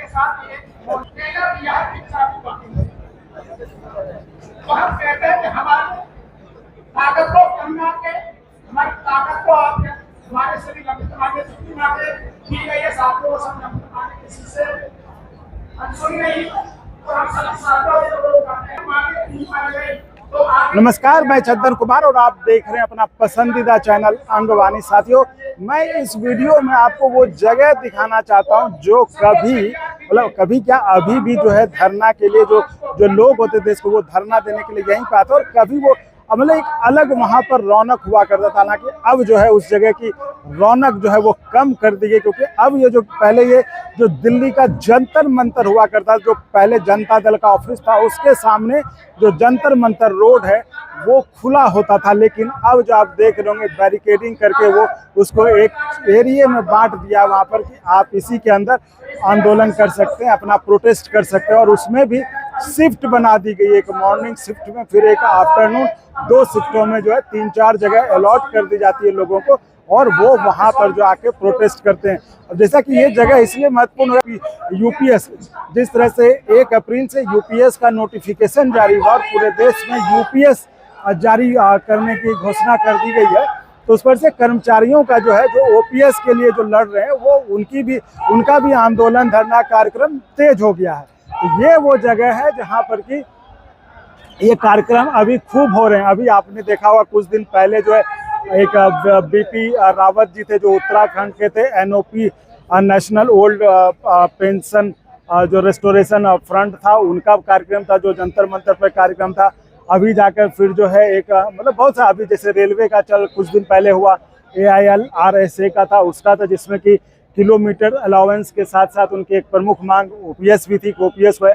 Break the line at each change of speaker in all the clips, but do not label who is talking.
साथ ये ट्रेलर यह पिक्चर हुआ। तो हम कहते हैं कि हमारी ताकत को कमना के हमारी ताकत को आप हमारे सभी लंबे छुट्टी में आके दी गई है साथियों को किसी से अनसुनी नहीं और हम सब साथियों से लोग करते हैं हमारे टीम वाले।
नमस्कार, मैं चंदन कुमार और आप देख रहे हैं अपना पसंदीदा चैनल अंगवानी। साथियों, मैं इस वीडियो में आपको वो जगह दिखाना चाहता हूं जो कभी क्या अभी भी जो है धरना के लिए जो लोग होते थे इसको वो धरना देने के लिए यहीं पे आते, और कभी वो मतलब एक अलग वहां पर रौनक हुआ करता था। हालांकि अब जो है उस जगह की रौनक जो है वो कम कर दी गई, क्योंकि अब ये जो पहले ये जो दिल्ली का जंतर मंतर हुआ करता, जो पहले जनता दल का ऑफिस था उसके सामने जो जंतर मंतर रोड है वो खुला होता था। लेकिन अब जो आप देख रहे होंगे बैरिकेडिंग करके वो उसको एक एरिया में बांट दिया वहां पर कि आप इसी के अंदर आंदोलन कर सकते हैं, अपना प्रोटेस्ट कर सकते हैं। और उसमें भी शिफ्ट बना दी गई, एक मॉर्निंग शिफ्ट में फिर एक आफ्टरनून, 2 शिफ्टों में जो है 3-4 जगह अलॉट कर दी जाती है लोगों को, और वो वहां पर जो आके प्रोटेस्ट करते हैं। अब जैसा कि ये जगह इसलिए महत्वपूर्ण है कि यूपीएस जिस तरह से 1 अप्रैल से यूपीएस का नोटिफिकेशन जारी हुआ और पूरे देश में यूपीएस जारी करने की घोषणा कर दी गई है, तो उस पर से कर्मचारियों का जो है जो ओपीएस के लिए जो लड़ रहे हैं वो उनका भी आंदोलन धरना कार्यक्रम तेज हो गया है। तो ये वो जगह है जहां पर कि ये कार्यक्रम अभी खूब हो रहे हैं। अभी आपने देखा होगा कुछ दिन पहले जो है एक बीपी रावत जी थे जो उत्तराखंड के थे, एनओपी नेशनल ओल्ड पेंशन जो रेस्टोरेशन फ्रंट था उनका कार्यक्रम था, जो जंतर मंतर पर कार्यक्रम था। अभी जाकर फिर जो है एक मतलब बहुत सा अभी जैसे रेलवे का कुछ दिन पहले हुआ, AILRSA का था उसका था, जिसमें कि किलोमीटर अलाउंस के साथ साथ उनकी एक प्रमुख मांग ओपीएस भी थी, ओपीएस हुए।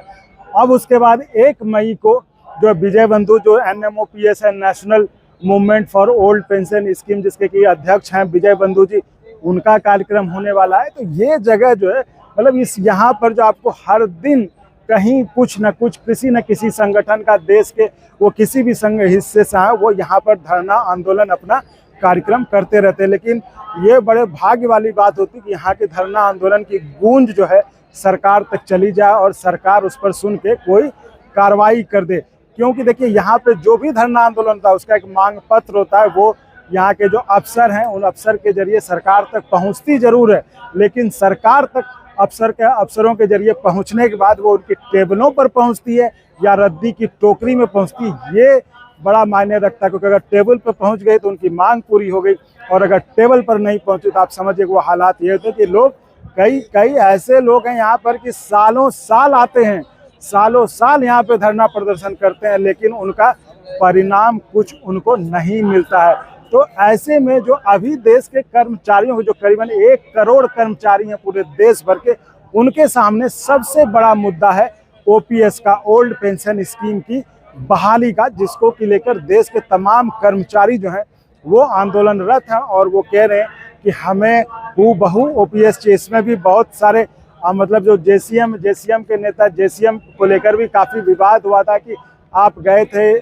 अब उसके बाद 1 मई को जो विजय बंधु जो NMOPS है, national movement for old pension scheme, जिसके की अध्यक्ष हैं विजय बंधु जी, उनका कार्यक्रम होने वाला है। तो ये जगह जो है मतलब यहाँ पर जो आपको हर दिन कहीं कुछ न कुछ किसी न किसी संगठन का, देश के वो किसी भी संघ हिस्से से है, वो यहाँ पर धरना आंदोलन अपना कार्यक्रम करते रहते हैं। लेकिन ये बड़े भाग्य वाली बात होती है कि यहाँ के धरना आंदोलन की गूंज जो है सरकार तक चली जाए और सरकार उस पर सुन के कोई कार्रवाई कर दे। क्योंकि देखिए यहाँ पे जो भी धरना आंदोलन होता है उसका एक मांग पत्र होता है, वो यहाँ के जो अफसर हैं उन अफसर के जरिए सरकार तक पहुँचती जरूर है, लेकिन सरकार तक अफसरों के जरिए पहुँचने के बाद वो उनकी टेबलों पर पहुँचती है या रद्दी की टोकरी में पहुँचती है, ये बड़ा मायने रखता है। क्योंकि अगर टेबल पर पहुँच गई तो उनकी मांग पूरी हो गई, और अगर टेबल पर नहीं पहुँची तो आप समझिए वो हालात ये होते हैं कि लोग कई ऐसे लोग हैं यहाँ पर कि सालों साल आते हैं, सालों साल यहाँ पे धरना प्रदर्शन करते हैं, लेकिन उनका परिणाम कुछ उनको नहीं मिलता है। तो ऐसे में जो अभी देश के कर्मचारियों को, जो करीबन 1 करोड़ कर्मचारी हैं पूरे देश भर के, उनके सामने सबसे बड़ा मुद्दा है ओपीएस का, ओल्ड पेंशन स्कीम की बहाली का, जिसको कि लेकर देश के तमाम कर्मचारी जो हैं वो आंदोलनरत हैं और वो कह रहे हैं कि हमें हूबहू ओपीएस चाहिए। इसमें भी बहुत सारे मतलब जो जेसीएम के नेता, जेसीएम को लेकर भी काफ़ी विवाद हुआ था कि आप गए थे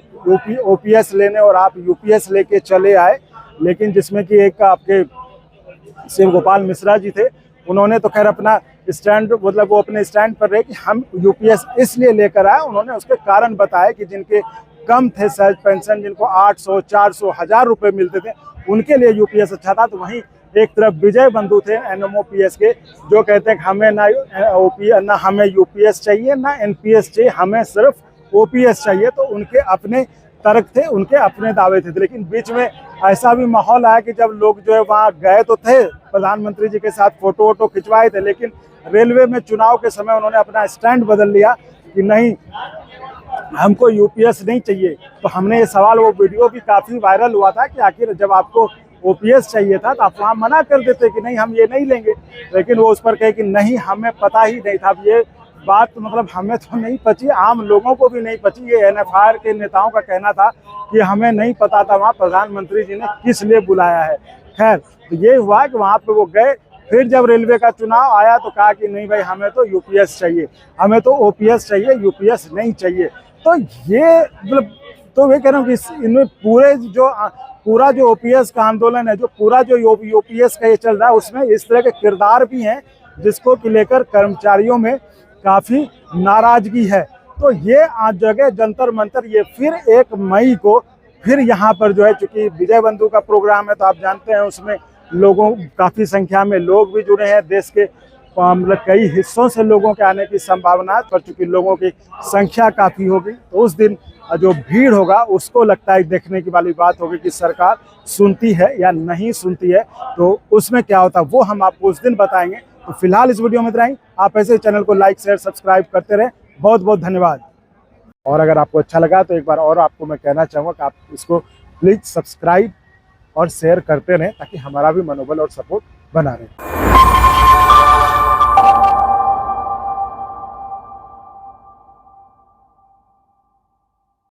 ओपीएस लेने और आप यूपीएस लेके चले आए। लेकिन जिसमें कि एक आपके शिव गोपाल मिश्रा जी थे, उन्होंने तो खैर अपना स्टैंड मतलब वो अपने स्टैंड पर रहे कि हम यूपीएस इसलिए लेकर आए। उन्होंने उसके कारण बताया कि जिनके कम थे सहज पेंशन, जिनको 800, 400, 1000 रुपये मिलते थे, उनके लिए यूपीएस अच्छा था। तो वहीं एक तरफ विजय बंधु थे NMOPS के, जो कहते हैं कि हमें ना हमें यूपीएस चाहिए ना एनपीएस चाहिए, हमें सिर्फ ओपीएस चाहिए। तो उनके अपने तर्क थे, उनके अपने दावे थे। लेकिन बीच में ऐसा भी माहौल आया कि जब लोग जो है वहाँ गए तो थे, प्रधानमंत्री जी के साथ फोटो वोटो खिंचवाए थे, लेकिन रेलवे में चुनाव के समय उन्होंने अपना स्टैंड बदल लिया कि नहीं, हमको यूपीएस नहीं चाहिए। तो हमने ये सवाल, वो वीडियो भी काफ़ी वायरल हुआ था कि आखिर जब आपको ओपीएस चाहिए था तो आप वहाँ मना कर देते कि नहीं हम ये नहीं लेंगे, लेकिन वो उस पर कहे कि नहीं हमें पता ही नहीं था। अब ये बात मतलब हमें तो नहीं पची, आम लोगों को भी नहीं पची। ये NFR के नेताओं का कहना था कि हमें नहीं पता था वहाँ प्रधानमंत्री जी ने किस लिए बुलाया है। खैर, तो ये हुआ कि वहाँ पे वो गए, फिर जब रेलवे का चुनाव आया तो कहा कि नहीं भाई हमें तो यूपीएस चाहिए, हमें तो ओपीएस चाहिए, यूपीएस नहीं चाहिए। तो ये मतलब तो वे कह रहा हूँ कि इनमें पूरा जो ओपीएस का आंदोलन है, जो पूरा जो यूपीएस का ये चल रहा है, उसमें इस तरह के किरदार भी हैं जिसको कि लेकर कर्मचारियों में काफ़ी नाराजगी है। तो ये आज जगह जंतर मंतर ये फिर 1 मई को फिर यहाँ पर जो है, चूंकि विजय बंधु का प्रोग्राम है तो आप जानते हैं उसमें लोगों काफ़ी संख्या में लोग भी जुड़े हैं, देश के मतलब कई हिस्सों से लोगों के आने की संभावना है, पर चूंकि लोगों की संख्या काफ़ी होगी तो उस दिन जो भीड़ होगा उसको लगता है देखने की वाली बात होगी कि सरकार सुनती है या नहीं सुनती है। तो उसमें क्या होता है वो हम आपको उस दिन बताएंगे। तो फिलहाल इस वीडियो में इतना ही। आप ऐसे चैनल को लाइक शेयर सब्सक्राइब करते रहें। बहुत बहुत धन्यवाद। और अगर आपको अच्छा लगा तो एक बार और आपको मैं कहना चाहूँगा कि आप इसको प्लीज़ सब्सक्राइब और शेयर करते रहें ताकि हमारा भी मनोबल और सपोर्ट बना रहे।